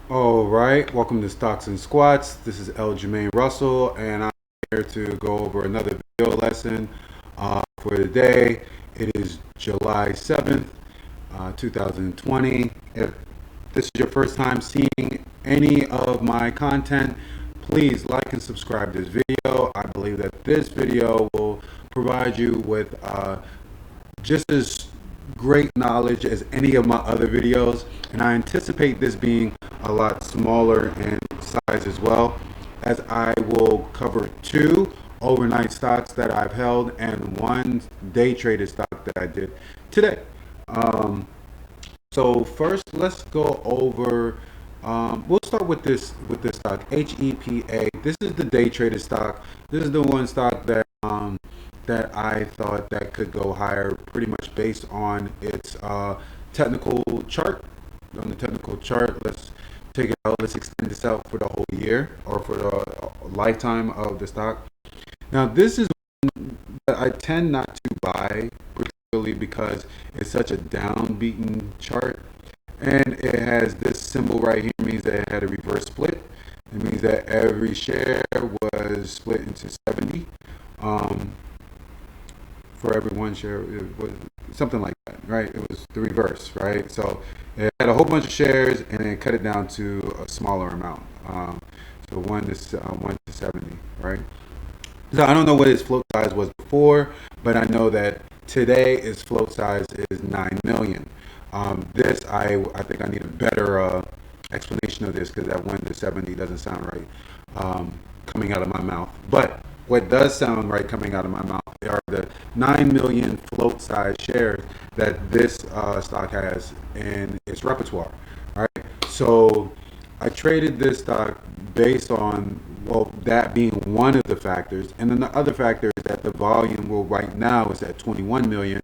All right, welcome to Stocks and Squats. This is L. Jermaine Russell, and I'm here to go over another video lesson for today. It is July 7th, 2020. If this is your first time seeing any of my content, please like and subscribe to this video. I believe that this video will provide you with just as great knowledge as any of my other videos, and I anticipate this being a lot smaller in size as well, as I will cover two overnight stocks that I've held and one day traded stock that I did today. So first, let's go over. We'll start with this stock, HEPA. This is the day traded stock. This is the one stock that I thought that could go higher, pretty much based on its technical chart. On the technical chart, let's take it out. Let's extend this out for the whole year or for the lifetime of the stock. Now, this is one that I tend not to buy, particularly because it's such a downbeaten chart, and it has this symbol right here. Means that it had a reverse split. It means that every share was split into 70. For every one share, it was something like that, right? It was the reverse, right? So it had a whole bunch of shares and then cut it down to a smaller amount. So 1 to 70, right? So I don't know what its float size was before, but I know that today its float size is 9 million. This I think I need a better explanation of this, because that 1 to 70 doesn't sound right coming out of my mouth. But what does sound right coming out of my mouth are the 9 million float size shares that this stock has in its repertoire. All right. So I traded this stock based on, well, that being one of the factors. And then the other factor is that the volume, well, right now is at 21 million.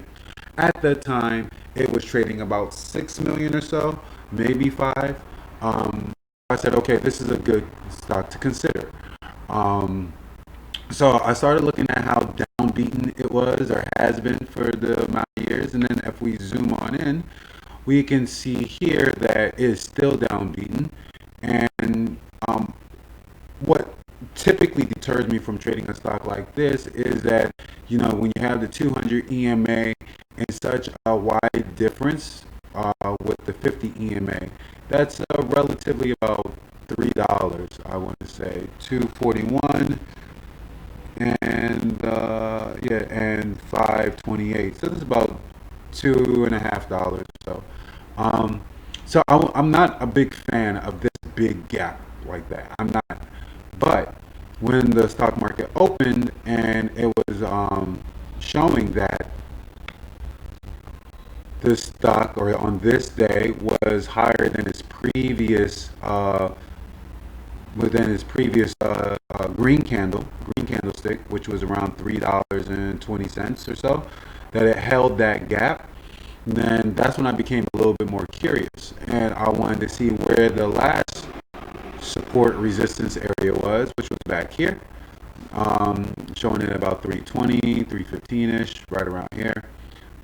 At the time, it was trading about 6 million or so, maybe 5. I said, okay, this is a good stock to consider. So I started looking at how downbeaten it was or has been for the amount of years. And then if we zoom on in, we can see here that it is still downbeaten. And what typically deters me from trading a stock like this is that, when you have the 200 EMA and such a wide difference with the 50 EMA, that's relatively about $3. I want to say 241 and yeah, and 528. So that's about $2.50. I'm not a big fan of this big gap like that. I'm not. But when the stock market opened and it was showing that the stock, or on this day, was higher than its previous green candlestick, which was around $3.20 or so, that it held that gap, then that's when I became a little bit more curious, and I wanted to see where the last support resistance area was, which was back here, showing it about 320, 315-ish, right around here,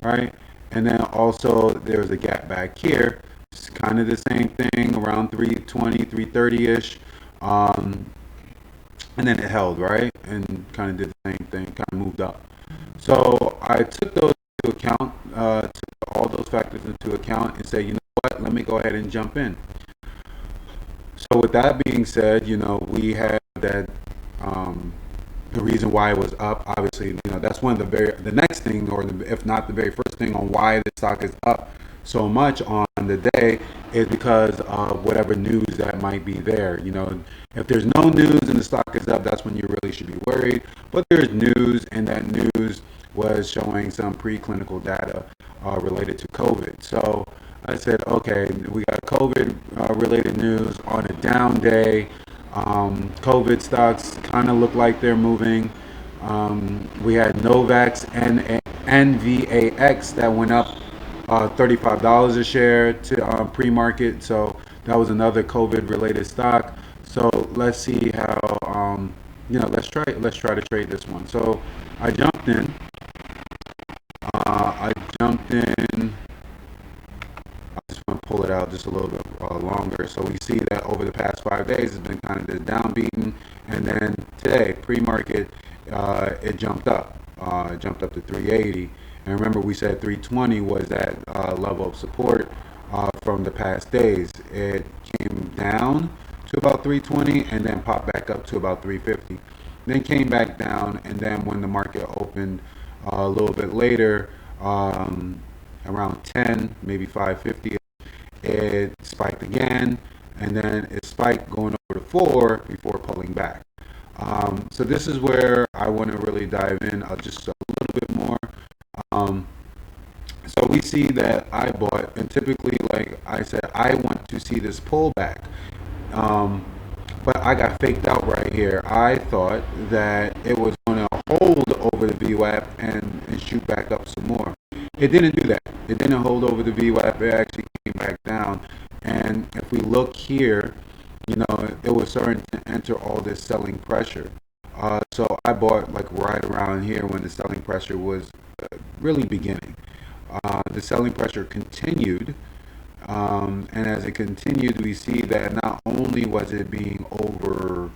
right? And then also there was a gap back here. It's kind of the same thing, around 320, 330-ish. And then it held, right? And kind of did the same thing, kind of moved up. So I took those into account, took all those factors into account and say, you know what, let me go ahead and jump in. So with that being said, we had that, the reason why it was up, obviously, that's one of the next thing, or if not the very first thing on why the stock is up so much on the day, is because of whatever news that might be there. If there's no news and the stock is up, that's when you really should be worried. But there's news, and that news was showing some preclinical data related to COVID. So I said, okay, we got COVID related news on a down day. COVID stocks kind of look like they're moving. We had Novax and NVAX that went up $35 a share to pre-market. So that was another COVID related stock. So let's see how let's try to trade this one. So I jumped in. I just want to pull it out just a little bit longer. So we see that over the past 5 days, it's been kind of this downbeaten, and then today, pre-market, it jumped up. It jumped up to 380. And remember, we said 320 was that level of support from the past days. It came down to about 320 and then popped back up to about 350. Then came back down, and then when the market opened a little bit later, around 10, maybe 550, it spiked again, and then it spiked going over to 4 before pulling back. So this is where I want to really dive in just a little bit more. So we see that I bought, and typically, like I said, I want to see this pullback. But I got faked out right here. I thought that it was going to hold over the VWAP and shoot back up some more. It didn't do that. It didn't hold over the VWAP. It actually came back down. And if we look here, you know, it was starting to enter all this selling pressure. So I bought like right around here when the selling pressure was really beginning. The selling pressure continued. And as it continued, we see that not only was it being over,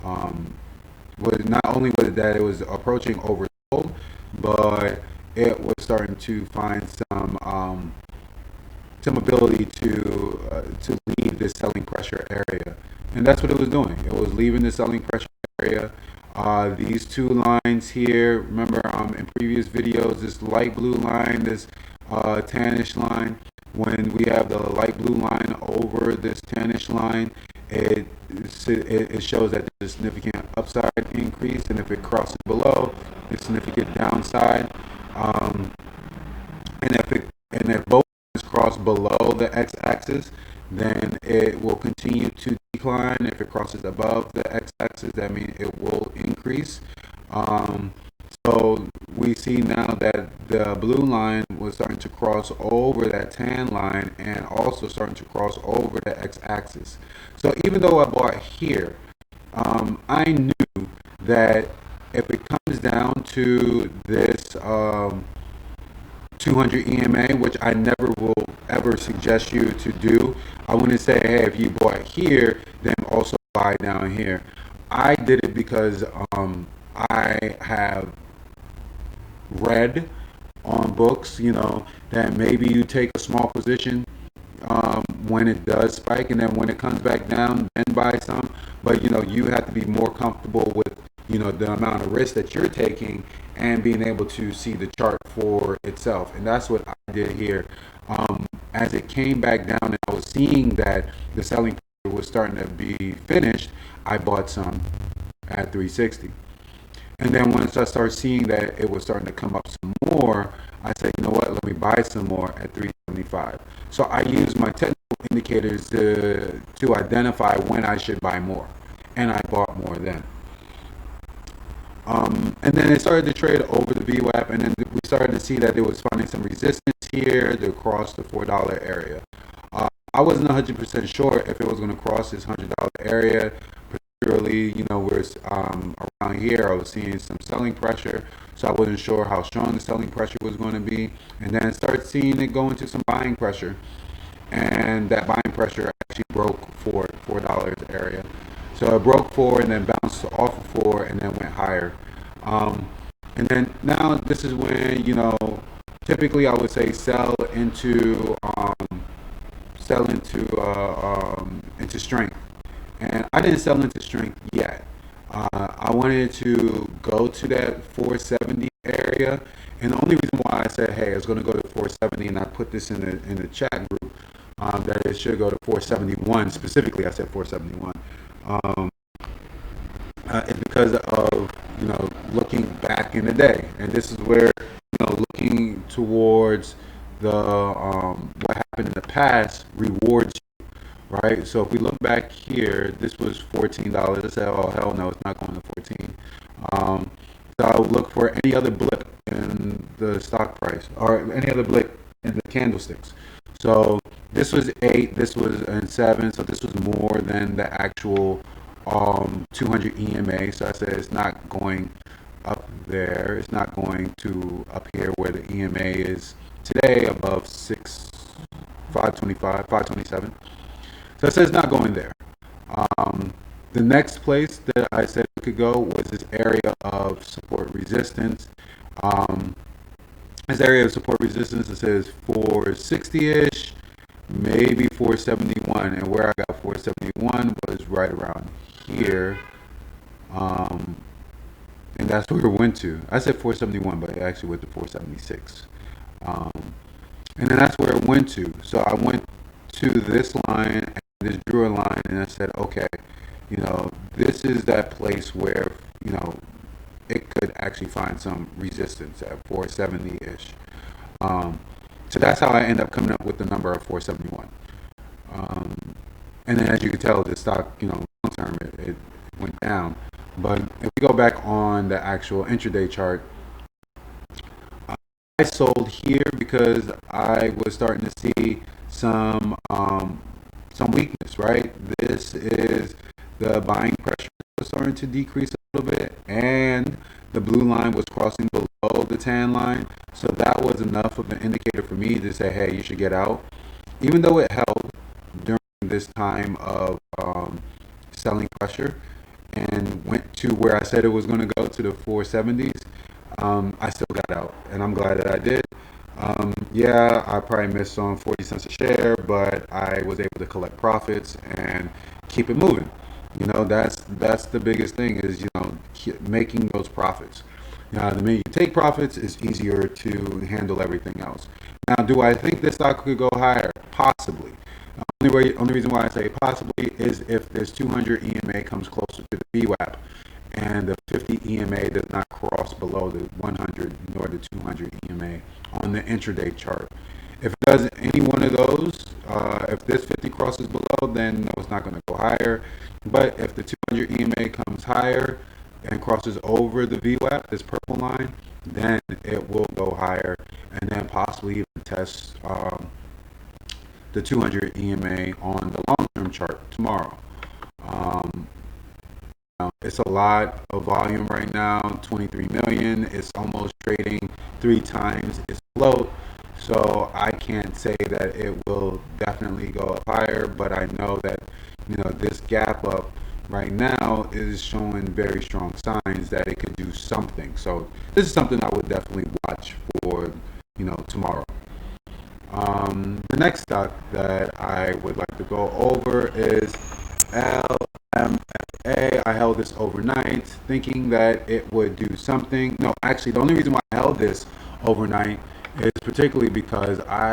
not only was it that it was approaching oversold, but it was starting to find some ability to leave this selling pressure area, and that's what it was doing. It was leaving the selling pressure area. These two lines here, remember in previous videos, this light blue line, this tannish line. When we have the light blue line over this tannish line, it shows that there's a significant upside increase, and if it crosses below, there's significant downside. And if both cross below the x-axis, then it will continue to decline. If it crosses above the x-axis, that means it will increase. So we see now that the blue line was starting to cross over that tan line and also starting to cross over the x-axis. So even though I bought here, I knew that if it comes down to this 200 EMA, which I never will ever suggest you to do, I wouldn't say, hey, if you bought here, then also buy down here. I did it because I have read on books, you know, that maybe you take a small position when it does spike, and then when it comes back down, then buy some. But you know, you have to be more comfortable with, you know, the amount of risk that you're taking and being able to see the chart for itself. And that's what I did here. As it came back down and I was seeing that the selling was starting to be finished, I bought some at 360. And then once I started seeing that it was starting to come up some more, I said, you know what, let me buy some more at 375. So I use my technical indicators to identify when I should buy more. And I bought more then. And then it started to trade over the VWAP, and then we started to see that it was finding some resistance here to cross the $4 area. I wasn't 100% sure if it was going to cross this $100 area. Particularly, you know, we're around here, I was seeing some selling pressure, so I wasn't sure how strong the selling pressure was going to be. And then I started seeing it go into some buying pressure, and that buying pressure actually broke $4 area. So it broke 4 and then bounced off of 4 and then went higher. And then now this is when, you know, typically I would say sell into strength. And I didn't sell into strength yet. I wanted to go to that 470 area, and the only reason why I said, hey, it's going to go to 470, and I put this in the chat group, that it should go to 471. Specifically, I said 471. It's because of, you know, looking back in the day, and this is where, you know, looking towards the what happened in the past rewards you, right? So if we look back here, this was $14. I said, oh hell no, it's not going to 14. So I would look for any other blip in the stock price or any other blip in the candlesticks. So this was 8, this was 7, so this was more than the actual 200 EMA. So I said it's not going up there, it's not going to up here where the EMA is today, above 525, 527. So it says not going there. The next place that I said it could go was this area of support resistance. Um, this area of support resistance, it says 460-ish, maybe 471, and where I got 471 was right around here. And that's where it went to. I said 471, but it actually went to 476. Um, and then that's where it went to. So I went to this line and this drew a line, and I said, okay, this is that place where, it could actually find some resistance at 470-ish. So that's how I end up coming up with the number of 471. And then as you can tell, the stock, long term, it went down. But if we go back on the actual intraday chart, I sold here because I was starting to see some weakness, right? This is the buying pressure was starting to decrease a little bit, and the blue line was crossing below the tan line. So that was enough of an indicator for me to say, hey, you should get out. Even though it held during this time of selling pressure and went to where I said it was going to go, to the 470s, I still got out, and I'm glad that I did. Yeah, I probably missed on 40 cents a share, but I was able to collect profits and keep it moving. That's the biggest thing is, making those profits. The minute you take profits, it's easier to handle everything else. Now, do I think this stock could go higher? Possibly. Only reason why I say possibly is if this 200 EMA comes closer to the VWAP and the 50 EMA does not cross below the 100 nor the 200 EMA on the intraday chart. If it does any one of those, if this 50 crosses below, then no, it's not going to go higher. But if the 200 EMA comes higher and crosses over the VWAP, this purple line, then it will go higher and then possibly even test the 200 EMA on the long-term chart tomorrow. It's a lot of volume right now, 23 million. It's almost trading 3 times its float. So I can't say that it will definitely go up higher, but I know that, this gap up right now is showing very strong signs that it could do something. So this is something I would definitely watch for, tomorrow. The next stock that I would like to go over is LMFA. I held this overnight thinking that it would do something. No, actually, the only reason why I held this overnight is particularly because I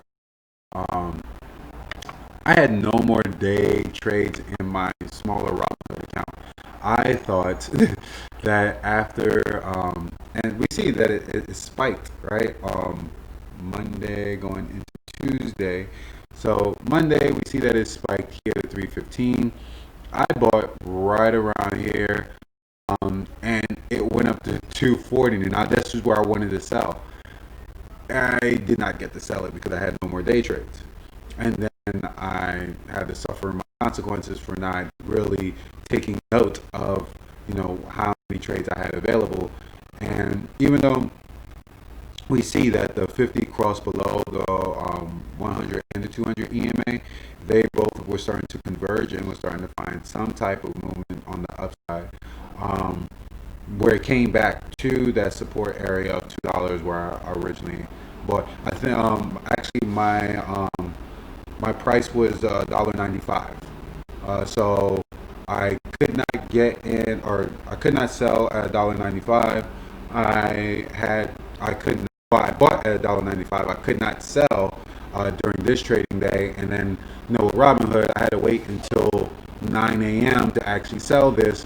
had no more day trades in my smaller Robinhood account. I thought that after, and we see that it spiked, right? Monday going into Tuesday. So Monday, we see that it spiked here to 315. I bought right around here, and it went up to 240. And now this is where I wanted to sell. I did not get to sell it because I had no more day trades. And then I had to suffer my consequences for not really taking note of, how many trades I had available. And even though we see that the 50 crossed below the 100 and the 200 EMA, they both were starting to converge and were starting to find some type of movement on the upside. Where it came back to that support area of $2 where I originally bought. I think actually my price was $1.95. So I could not get in, or I could not sell at $1.95. I bought at $1.95. I could not sell during this trading day, and then with Robinhood, I had to wait until 9 a.m. to actually sell this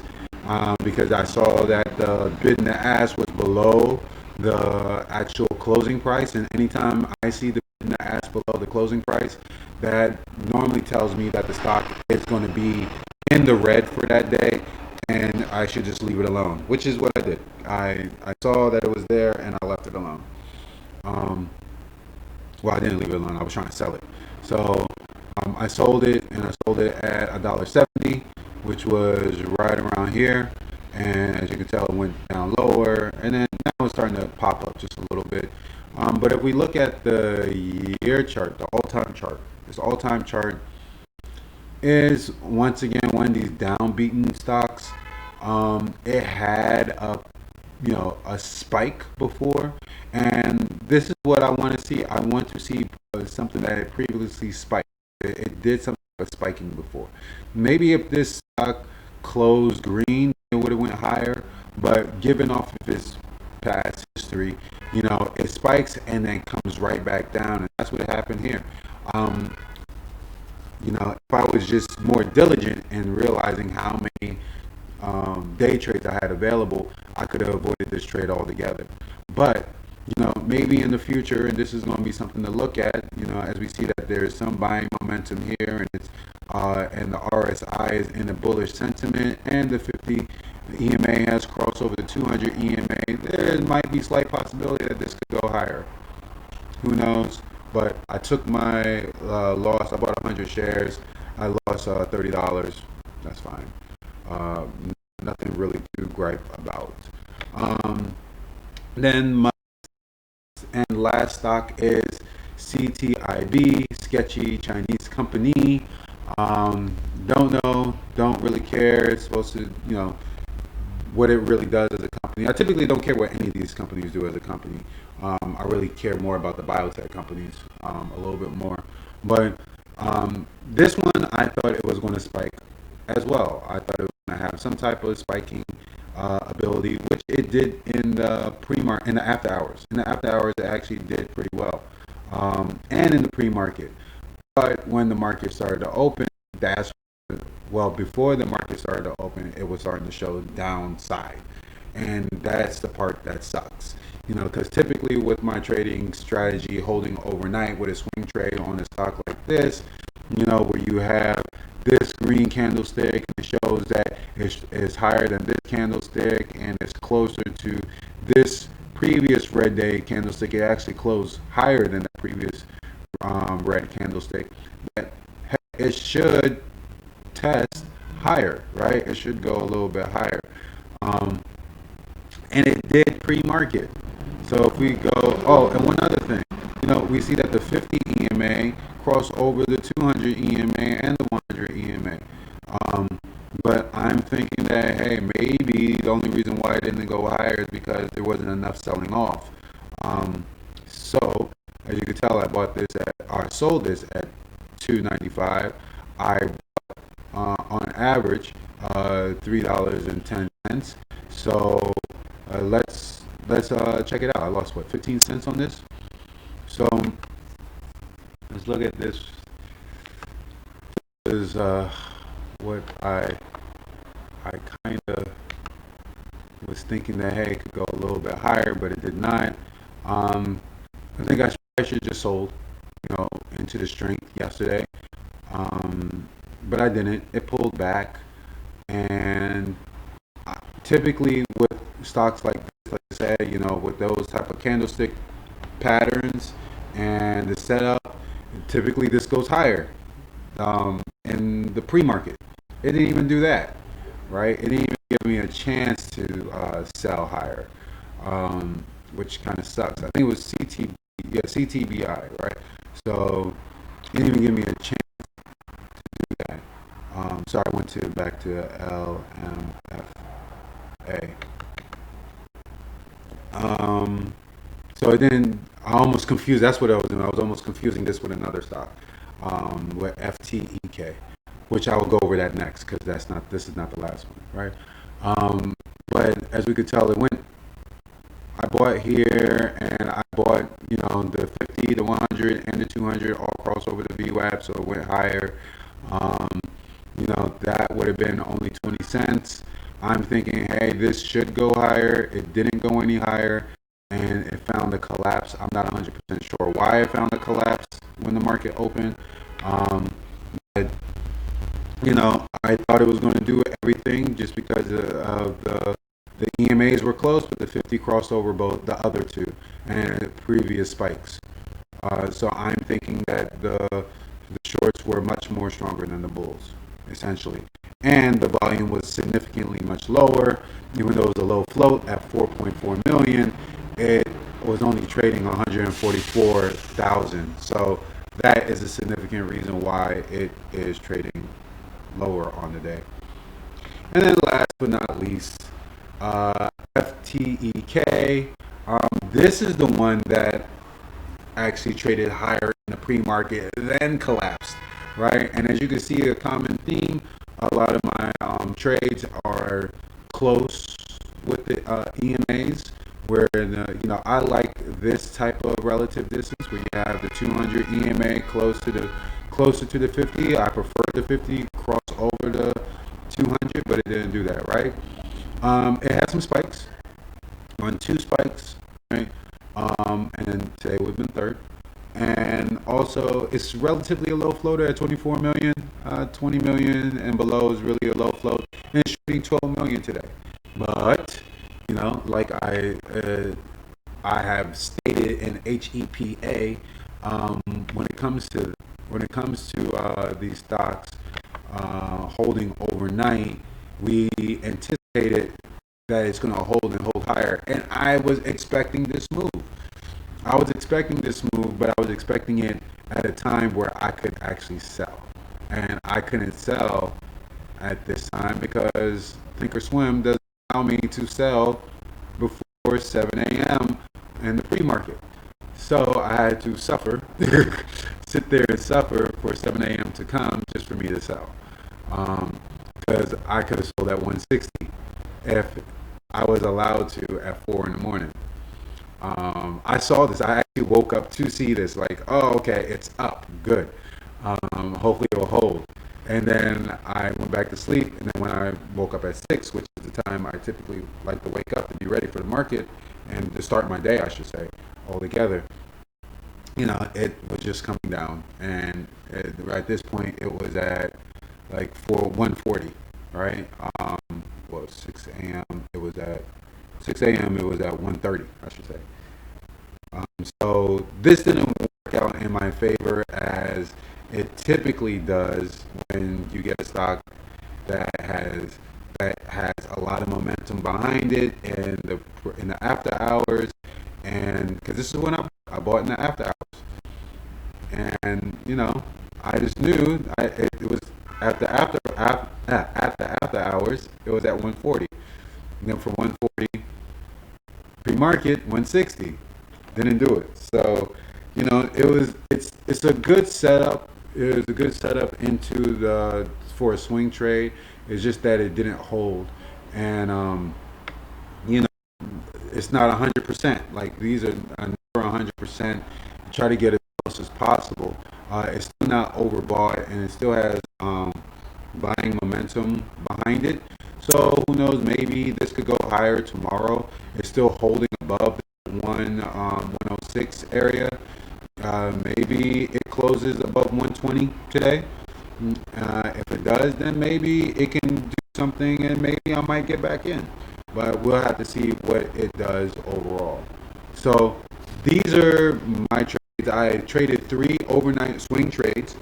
because I saw that the bid and the ask was below the actual closing price, and anytime I see the bid and the ask below the closing price, that normally tells me that the stock is going to be in the red for that day, and I should just leave it alone, which is what I did. I saw that it was there, and I left it alone. Well, I didn't leave it alone. I was trying to sell it. So I sold it, and I sold it at $1.70, which was right around here. And as you can tell, it went down lower, and then now it's starting to pop up just a little bit. But if we look at the year chart, the all-time chart, this all-time chart, is once again one of these downbeaten stocks. It had a spike before, and this is what I want to see. I want to see something that had previously spiked. It did something like spiking before. Maybe if this stock closed green, it would have went higher. But given off of its past history, it spikes and then comes right back down, and that's what happened here. Um, if I was just more diligent in realizing how many day trades I had available, I could have avoided this trade altogether. But maybe in the future, and this is going to be something to look at. As we see that there is some buying momentum here, and it's and the RSI is in a bullish sentiment, and the 50 EMA has crossed over the 200 EMA. There might be slight possibility that this could go higher. Who knows? But I took my loss. I bought 100 shares. I lost $30. That's fine. Uh, Nothing really to gripe about. Then my and last stock is CTIB, sketchy Chinese company. Don't know, don't really care. It's supposed to, what it really does as a company. I typically don't care what any of these companies do as a company. I really care more about the biotech companies a little bit more. But this one, I thought it was going to spike as well. I thought it was going to have some type of spiking ability, which it did in the pre-market, in the after hours. In the after hours, it actually did pretty well, and in the pre-market. But when the market started to open, before the market started to open, it was starting to show downside, and that's the part that sucks. Because typically with my trading strategy, holding overnight with a swing trade on a stock like this, where you have this green candlestick, and it shows that it's higher than this candlestick, and it's closer to this previous red day candlestick. It actually closed higher than the previous red candlestick. That it should test higher, right? It should go a little bit higher, and it did pre-market. So if we go, and one other thing, we see that the 50 EMA crossed over the 200 EMA and the 100 EMA. But I'm thinking that, hey, maybe the only reason why it didn't go higher is because there wasn't enough selling off. So as you can tell, I sold this at $2.95. I on average $3.10. So let's check it out. I lost 15 cents on this. So let's look at this. This is what I kind of was thinking that, hey, it could go a little bit higher, but it did not. I think I should just sold, into the strength yesterday. But I didn't. It pulled back, and typically with stocks like this, like I said, with those type of candlestick patterns and the setup, typically this goes higher. In the pre-market, it didn't even do that, right? It didn't even give me a chance to sell higher, which kind of sucks. I think it was CTBI, right? So it didn't even give me a chance to do that. So I went back to LMFA. So it didn't. I almost confused. That's what I was doing. I was almost confusing this with another stock, with FTEK, which I will go over that next because this is not the last one, right? But as we could tell, I bought here, and I bought, the 50, the 100, and the 200 all crossed over the VWAP, so it went higher. That would have been only 20 cents. I'm thinking, hey, this should go higher. It didn't go any higher, and it found a collapse. I'm not 100% sure why it found a collapse when the market opened. But I thought it was going to do everything just because of the EMAs were close, but the 50 crossed over both the other two and previous spikes. So I'm thinking that the shorts were much more stronger than the bulls, essentially. And the volume was significantly much lower. Even though it was a low float at 4.4 million, it was only trading 144,000. So that is a significant reason why it is trading lower on the day. And then last but not least, FTEK. This is the one that actually traded higher in the pre-market, then collapsed, right? And as you can see, a common theme, a lot of my trades are close with the EMAs, where I like this type of relative distance where you have the 200 EMA closer to the 50. I prefer the 50 cross over the 200, but it didn't do that, right? It had some spikes, on two spikes, right? And then today would have been third. And also, it's relatively a low floater at 24 million. 20 million and below is really a low float. And it's shooting 12 million today. But, like I have stated in HEPA, when it comes to these stocks holding overnight, we anticipated that it's going to hold and hold higher, and I was expecting this move. But I was expecting it at a time where I could actually sell, and I couldn't sell at this time because Thinkorswim doesn't allow me to sell before 7 a.m. in the pre-market. So I had to suffer, sit there and suffer for 7 a.m. to come just for me to sell. Because I could have sold at 160 if I was allowed to at 4 in the morning. I saw this. I actually woke up to see this. Like, oh, okay, it's up. Good. Hopefully it will hold. And then I went back to sleep. And then when I woke up at 6, which is the time I typically like to wake up and be ready for the market and to start my day, I should say, altogether, it was just coming down. And at this point, it was at like 140, right? 6 a.m. It was at 6 a.m. It was at 1:30, I should say. So this didn't work out in my favor as it typically does when you get a stock that has a lot of momentum behind it in the after hours, and because this is when I bought in the after hours, and I just knew it was at the after hours it was at 140, and then from 140 pre-market 160. Didn't do it. So, it's a good setup. It was a good setup for a swing trade. It's just that it didn't hold, and it's not 100%. Like these are never 100%. Try to get as close as possible. It's still not overbought, and it still has buying momentum behind it. So who knows? Maybe this could go higher tomorrow. It's still holding above the 106 area. Maybe it closes above 120 today. If it does, then maybe it can do something, and maybe I might get back in. But we'll have to see what it does overall. So these are my trades. I traded 3 overnight swing trades.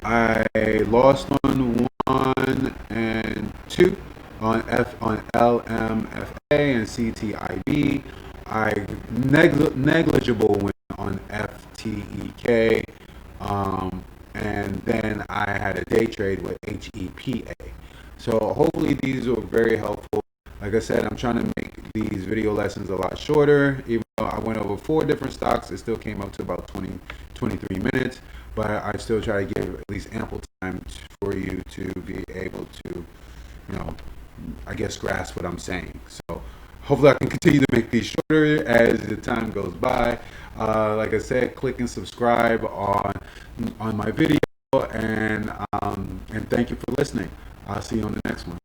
I lost on 1 and 2 on LMFA and CTIB. I negligible win on FTEK, and then I had a day trade with HEPA. So hopefully these were very helpful. Like I said, I'm trying to make these video lessons a lot shorter. Even though I went over 4 different stocks, it still came up to about 23 minutes. But I still try to give at least ample time for you to be able to, I guess, grasp what I'm saying. So hopefully I can continue to make these shorter as the time goes by. Like I said, click and subscribe on my video, and thank you for listening. I'll see you on the next one.